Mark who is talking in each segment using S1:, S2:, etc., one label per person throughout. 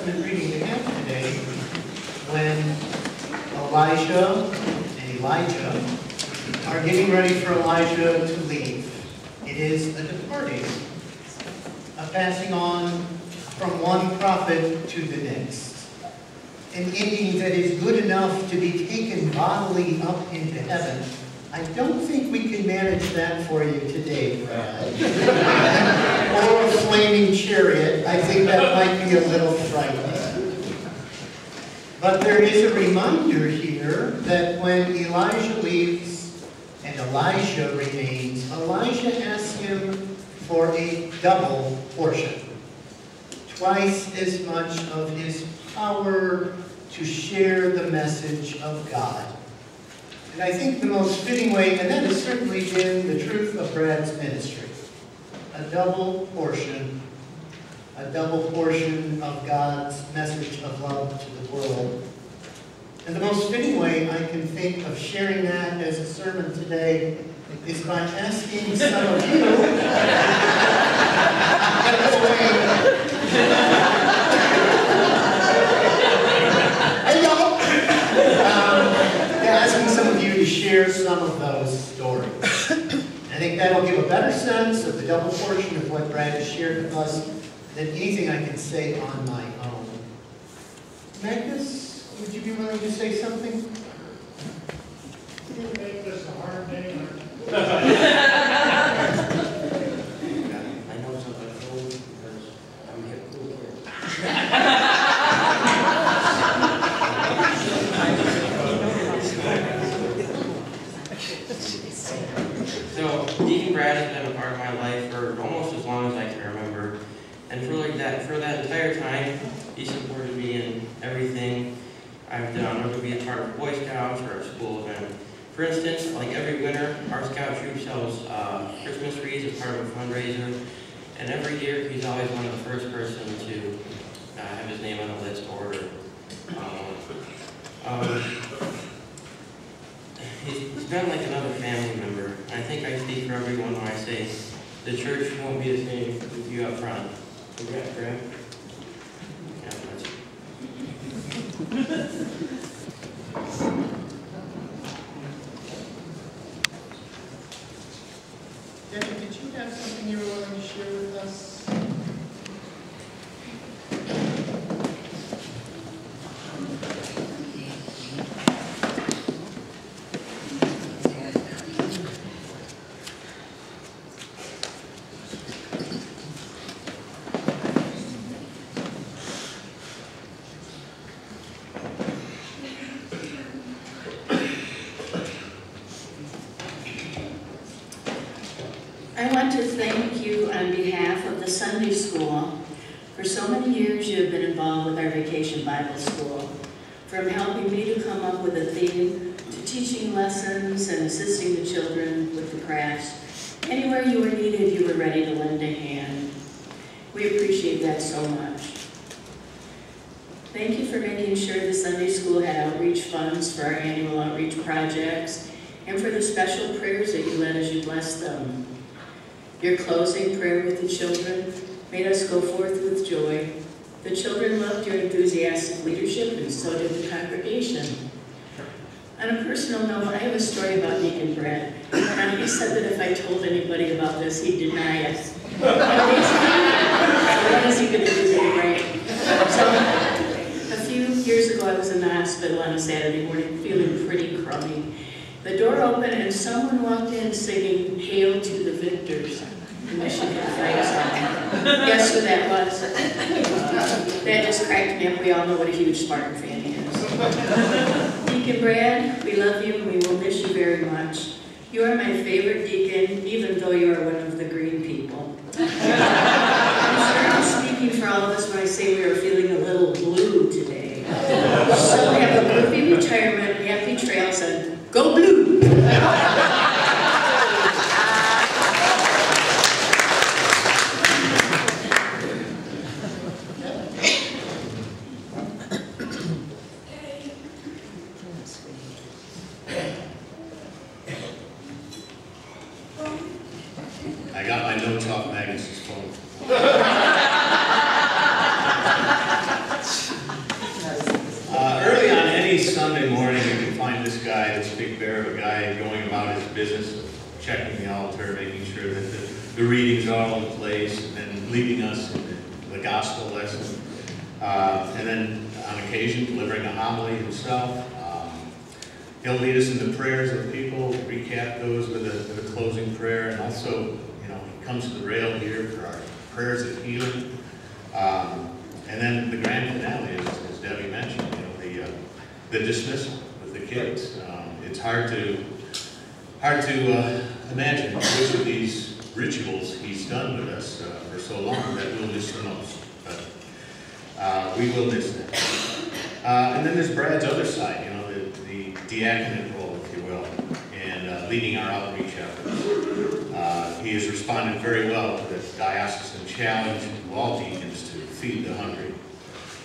S1: Testament reading we have today, when Elijah and Elijah are getting ready for Elijah to leave. It is a departing, a passing on from one prophet to the next. An ending that is good enough to be taken bodily up into heaven. I don't think we can manage that for you today, Brad. Or a flaming chariot. I think that might be a little frightening. But there is a reminder here that when Elijah leaves and Elijah remains, Elijah asks him for a double portion. Twice as much of his power to share the message of God. And I think the most fitting way, and that has certainly been the truth of Brad's ministry, a double portion of God's message of love to the world. And the most fitting way I can think of sharing that as a sermon today is by asking some of you asking some of you to share some of those stories. I think that'll give a better sense of the double portion of what Brad has shared with us than anything I can say on my own. Magnus, would you be willing to say something?
S2: You make this a hard name.
S3: I know something cool because I'm a cool kid. So, Deacon Brad has been a part of my life for almost as long as I can remember. And for that entire time, he supported me in everything I've done, whether it be a part of Boy Scouts or a school event. For instance, like every winter, our scout troop sells Christmas wreaths as part of a fundraiser. And every year, he's always one of the first person to have his name on the list to order. He's been like another family member. I think I speak for everyone when I say the church won't be the same with you up front. Correct, Graham? Yeah, that's
S1: Debbie, did you have something you were willing to share with us?
S4: I want to thank you on behalf of the Sunday School. For so many years you have been involved with our Vacation Bible School. From helping me to come up with a theme, to teaching lessons and assisting the children with the crafts. Anywhere you were needed, you were ready to lend a hand. We appreciate that so much. Thank you for making sure the Sunday School had outreach funds for our annual outreach projects and for the special prayers that you led as you blessed them. Your closing prayer with the children made us go forth with joy. The children loved your enthusiastic leadership, and so did the congregation. On a personal note, I have a story about Deacon Brad. And he said that if I told anybody about this, he'd deny us. So what is he going to do today, right? So a few years ago, I was in the hospital on a Saturday morning, feeling pretty crummy. The door opened and someone walked in singing "Hail to the Victors" in Michigan flag song. Guess who that was? That just cracked me up. We all know what a huge Spartan fan he is. Deacon Brad, we love you and we will miss you very much. You are my favorite deacon, even though you are one of the green people. I'm sure I'm speaking for all of us when I say we are feeling a little blue today. So have a groovy retirement, happy trails, and go blue!
S5: I got my notes off Magnus's phone. business of checking the altar, making sure that the readings are all in place, and then leading us in the gospel lesson. And then on occasion, delivering a homily himself. He'll lead us in the prayers of people, recap those with a closing prayer, and also, you know, he comes to the rail here for our prayers of healing. And then the grand finale, as Debbie mentioned, you know, the dismissal with the kids. It's hard to imagine which of these rituals he's done with us for so long that we'll miss the most. But we will miss that. And then there's Brad's other side, you know, the diaconate role, if you will, and leading our outreach efforts. He has responded very well to the diocesan challenge to all deacons to feed the hungry.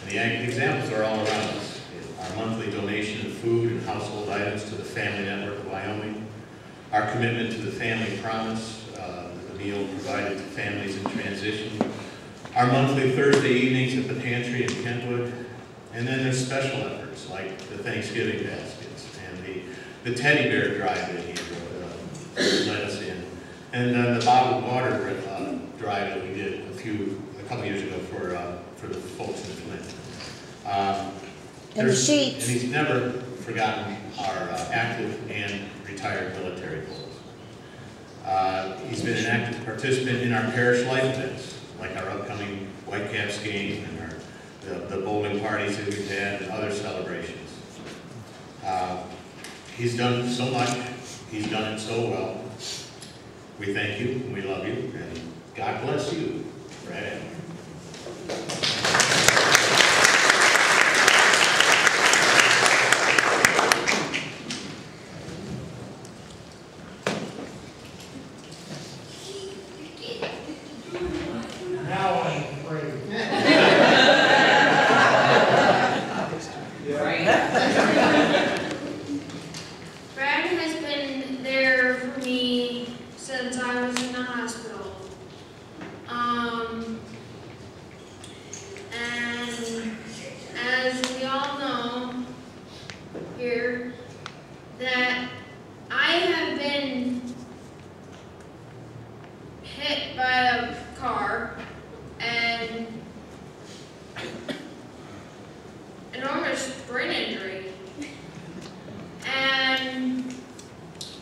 S5: And the examples are all around us. Our monthly donation of food and household items to the Family Network of Wyoming, our commitment to the Family Promise, the meal provided to families in transition, our monthly Thursday evenings at the pantry in Kentwood, and then there's special efforts like the Thanksgiving baskets and the teddy bear drive that he led us in, and then the bottled water drive that we did a couple years ago for the folks in Flint.
S6: And the sheets.
S5: And he's never forgotten our active and retired military folks. He's been an active participant in our parish life events, like our upcoming Whitecaps game and the bowling parties that we've had and other celebrations. He's done so much. He's done it so well. We thank you and we love you, and God bless you, Brad.
S2: Now I'm afraid.
S7: Brad has been there for me since I was in the hospital. And as we all know here, that I have been hit by a car and enormous brain injury. And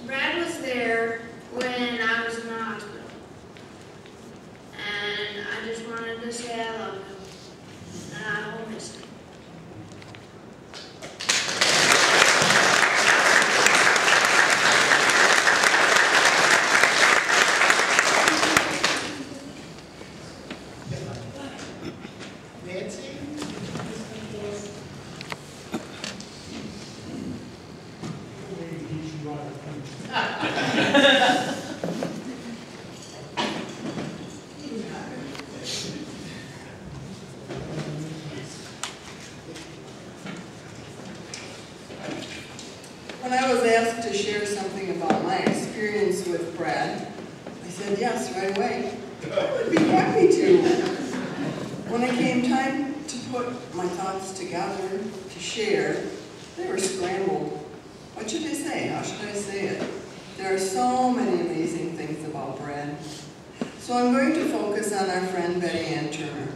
S7: Brad was there when I was in the hospital. And I just wanted to say I love him. And I will miss him.
S1: Nancy?
S8: When I was asked to share something about my experience with Brad, I said yes right away. I would be happy to. When it came time to put my thoughts together to share, they were scrambled. What should I say? How should I say it? There are so many amazing things about Brad. So I'm going to focus on our friend Betty Ann Turner.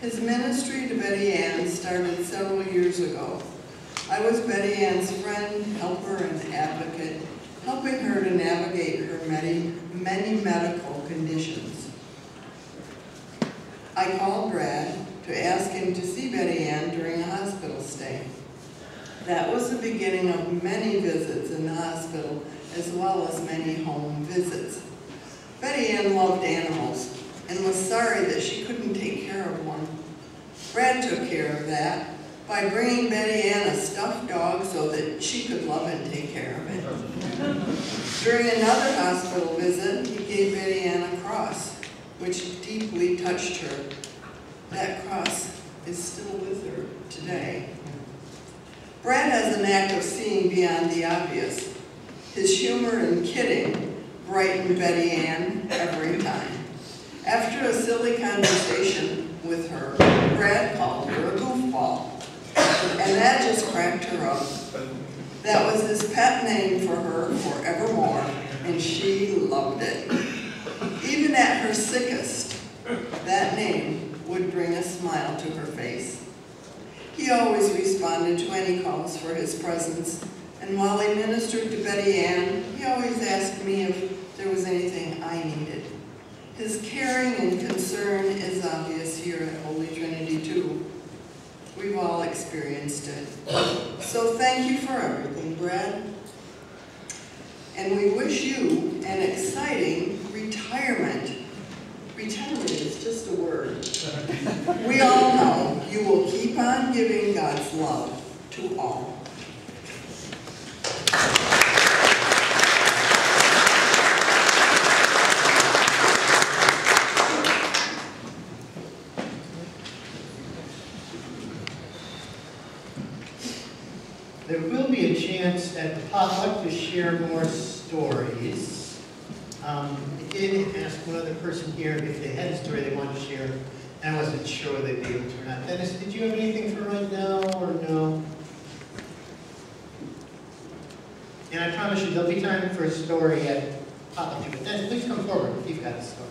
S8: His ministry to Betty Ann started several years ago. I was Betty Ann's friend, helper, and advocate, helping her to navigate her many medical conditions. I called Brad to ask him to see Betty Ann during a hospital stay. That was the beginning of many visits in the hospital, as well as many home visits. Betty Ann loved animals and was sorry that she couldn't take care of one. Brad took care of that by bringing Betty Ann a stuffed dog so that she could love and take care of it. During another hospital visit, he gave Betty Ann a cross, which deeply touched her. That cross is still with her today. Brad has a knack of seeing beyond the obvious. His humor and kidding brightened Betty Ann every time. After a silly conversation with her, Brad called her a goofball, and that just cracked her up. That was his pet name for her forevermore, and she loved it. Even at her sickest, that name would bring a smile to her face. He always responded to any calls for his presence, and while he ministered to Betty Ann, he always asked me if there was anything I needed. His caring and concern is obvious here at Holy Trinity too. We've all experienced it. So thank you for everything, Brad. And we wish you an exciting retirement. Retirement is just a word. We all know you will keep on giving God's love to all.
S1: There will be a chance at the potluck to share more stories. I did ask one other person here if they had a story they wanted to share, and I wasn't sure they'd be able to or not. Dennis, did you have anything for right now, or no? And I promise you, there'll be time for a story at potluck. But Dennis, please come forward if you've got a story.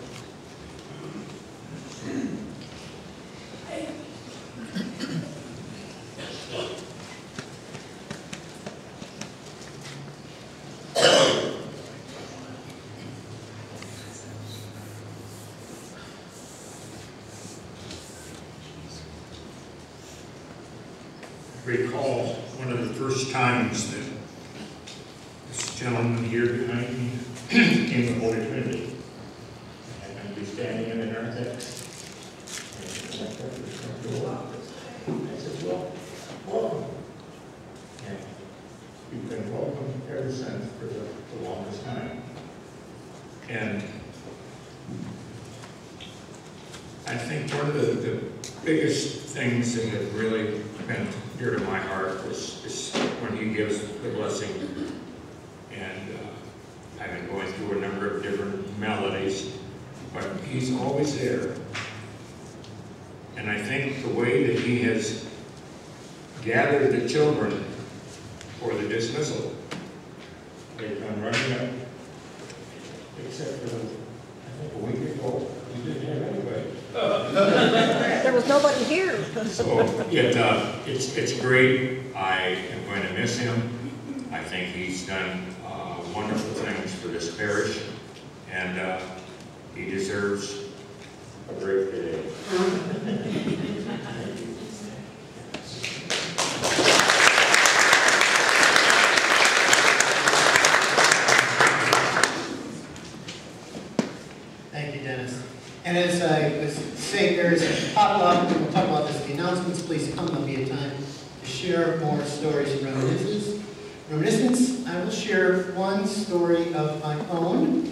S2: Recall one of the first times that this gentleman here behind me came to Holy Trinity. And I'd be standing in the narthex. And I said, well, welcome. And you've been welcome ever since for the longest time. And I think one of the biggest things that have really been dear to my heart is when he gives the blessing. And I've been going through a number of different melodies, but he's always there. And I think the way that he has gathered the children for the dismissal, they've come running up, except for, I think, a week ago, we didn't have anybody.
S6: There was nobody here.
S2: So it's great. I am going to miss him. I think he's done wonderful things for this parish, and he deserves a great day.
S1: Thank you, Dennis. And as I was saying, there is a potluck. We'll talk about this in the announcements. Please come. There'll be a time to share more stories and reminiscence. I will share one story of my own.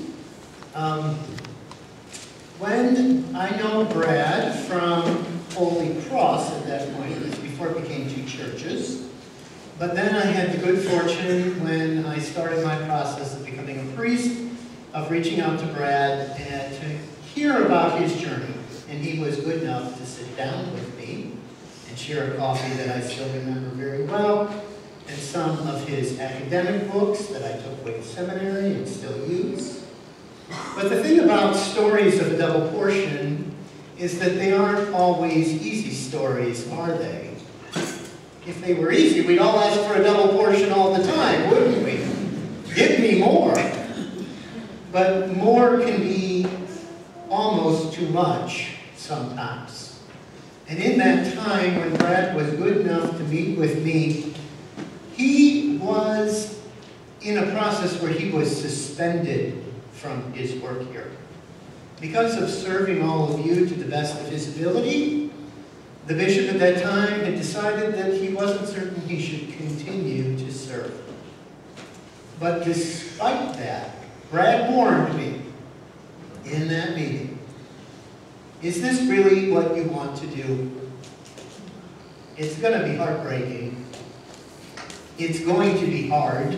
S1: When I know Brad from Holy Cross at that point, it was before it became two churches. But then I had the good fortune when I started my process of becoming a priest of reaching out to Brad and to hear about his journey. And he was good enough to sit down with me and share a coffee that I still remember very well, and some of his academic books that I took away to seminary and still use. But the thing about stories of a double portion is that they aren't always easy stories, are they? If they were easy, we'd all ask for a double portion all the time, wouldn't we? Give me more. But more can be almost too much sometimes. And in that time when Brad was good enough to meet with me, he was in a process where he was suspended from his work here. Because of serving all of you to the best of his ability, the bishop at that time had decided that he wasn't certain he should continue to serve. But despite that, Brad warned me in that meeting, is this really what you want to do? It's going to be heartbreaking. It's going to be hard.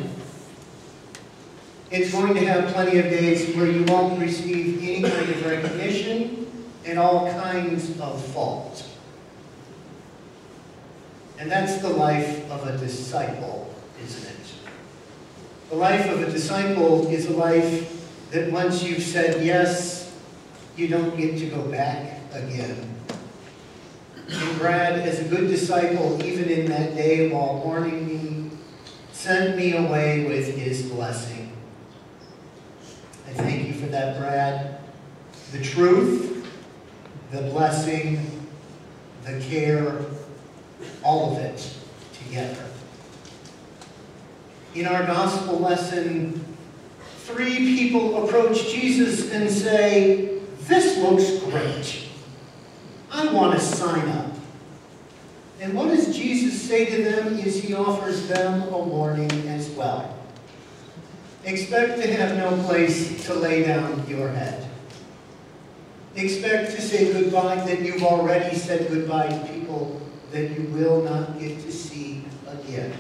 S1: It's going to have plenty of days where you won't receive any kind of recognition and all kinds of fault. And that's the life of a disciple, isn't it? The life of a disciple is a life that once you've said yes, you don't get to go back again. And Brad, as a good disciple, even in that day while mourning me, sent me away with his blessing. I thank you for that, Brad. The truth, the blessing, the care, all of it together. In our gospel lesson, 3 people approach Jesus and say, "This looks great. I want to sign up." And what does Jesus say to them is he offers them a warning as well. Expect to have no place to lay down your head. Expect to say goodbye, that you've already said goodbye to people that you will not get to see again.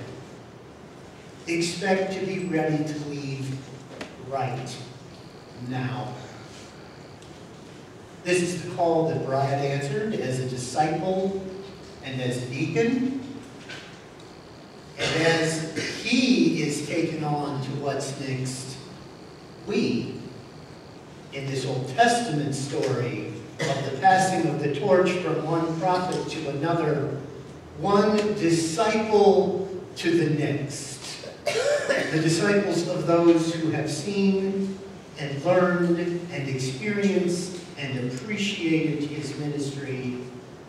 S1: Expect to be ready to leave right now. This is the call that Brad answered as a disciple and as a deacon. And as he is taken on to what's next, we, in this Old Testament story of the passing of the torch from one prophet to another, one disciple to the next, the disciples of those who have seen and learned and experienced and appreciated his ministry,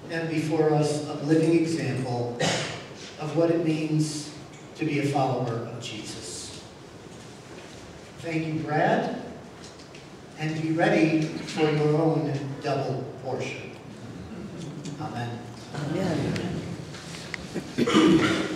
S1: and before us a living example of what it means to be a follower of Jesus. Thank you, Brad, and be ready for your own double portion. Amen.
S6: Amen.